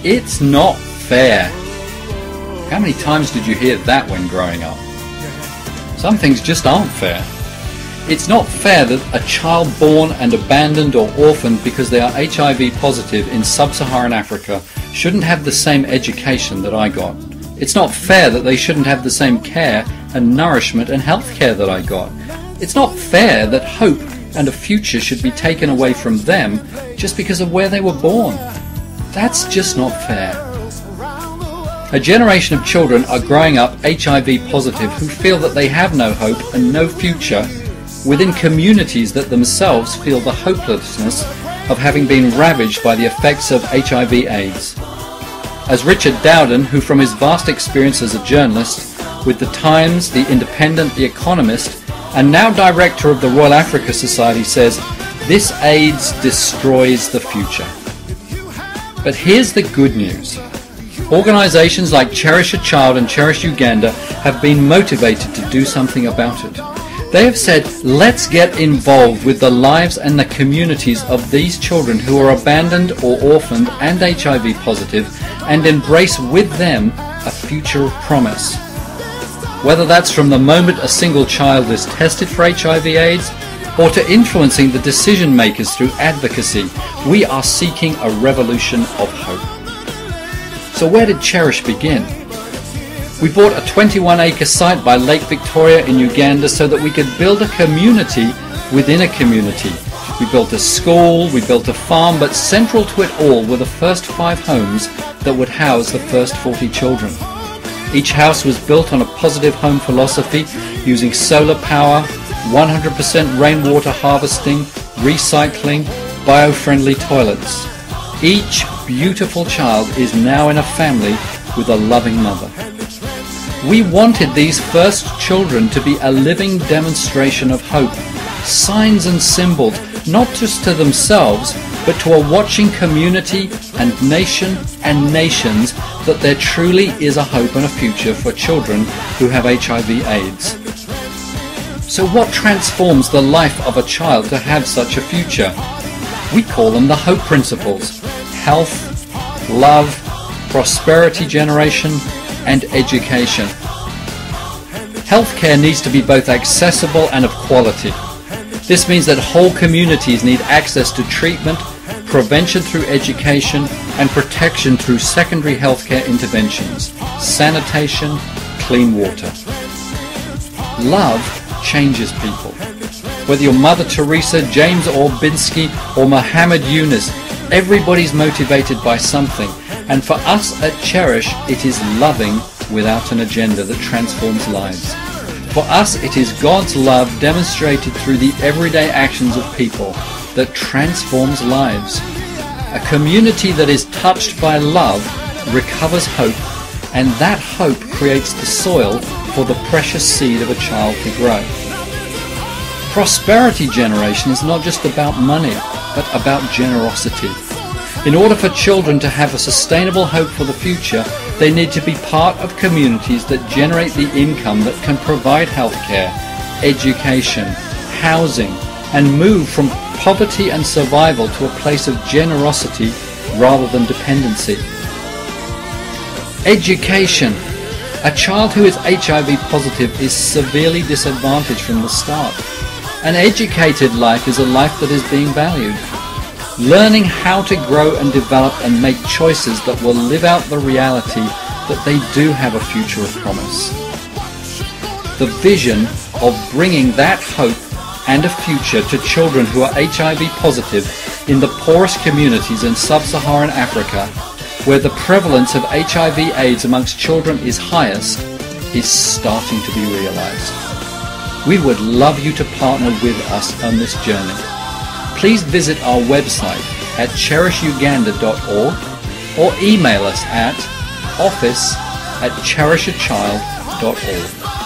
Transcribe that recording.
It's not fair. How many times did you hear that when growing up? Some things just aren't fair. It's not fair that a child born and abandoned or orphaned because they are HIV positive in sub-Saharan Africa shouldn't have the same education that I got. It's not fair that they shouldn't have the same care and nourishment and health care that I got. It's not fair that hope and a future should be taken away from them just because of where they were born. That's just not fair. A generation of children are growing up HIV positive who feel that they have no hope and no future within communities that themselves feel the hopelessness of having been ravaged by the effects of HIV/AIDS. As Richard Dowden, who from his vast experience as a journalist with The Times, The Independent, The Economist, and now director of the Royal Africa Society says, this AIDS destroys the future. But here's the good news. Organisations like Cherish a Child and Cherish Uganda have been motivated to do something about it. They have said, let's get involved with the lives and the communities of these children who are abandoned or orphaned and HIV positive and embrace with them a future of promise. Whether that's from the moment a single child is tested for HIV/AIDS or to influencing the decision makers through advocacy, we are seeking a revolution of hope. So where did Cherish begin? We bought a 21-acre site by Lake Victoria in Uganda so that we could build a community within a community. We built a school, we built a farm, but central to it all were the first 5 homes that would house the first 40 children. Each house was built on a positive home philosophy using solar power, 100% rainwater harvesting, recycling, bio-friendly toilets. Each beautiful child is now in a family with a loving mother. We wanted these first children to be a living demonstration of hope, signs and symbols, not just to themselves, but to a watching community and nation and nations that there truly is a hope and a future for children who have HIV/AIDS. So what transforms the life of a child to have such a future? We call them the hope principles: health, love, prosperity generation, and education. Healthcare needs to be both accessible and of quality. This means that whole communities need access to treatment, prevention through education, and protection through secondary healthcare interventions, sanitation, clean water. Love changes people. Whether you're Mother Teresa, James Orbinski, or Muhammad Yunus, everybody's motivated by something. And for us at Cherish, it is loving without an agenda that transforms lives. For us, it is God's love demonstrated through the everyday actions of people that transforms lives. A community that is touched by love recovers hope, and that hope creates the soil for the precious seed of a child to grow. Prosperity generation is not just about money, but about generosity. In order for children to have a sustainable hope for the future, they need to be part of communities that generate the income that can provide healthcare, education, housing, and move from poverty and survival to a place of generosity rather than dependency. Education. A child who is HIV positive is severely disadvantaged from the start. An educated life is a life that is being valued. Learning how to grow and develop and make choices that will live out the reality that they do have a future of promise. The vision of bringing that hope and a future to children who are HIV positive in the poorest communities in sub-Saharan Africa, where the prevalence of HIV/AIDS amongst children is highest, is starting to be realized. We would love you to partner with us on this journey. Please visit our website at cherishuganda.org or email us at office@cherishachild.org.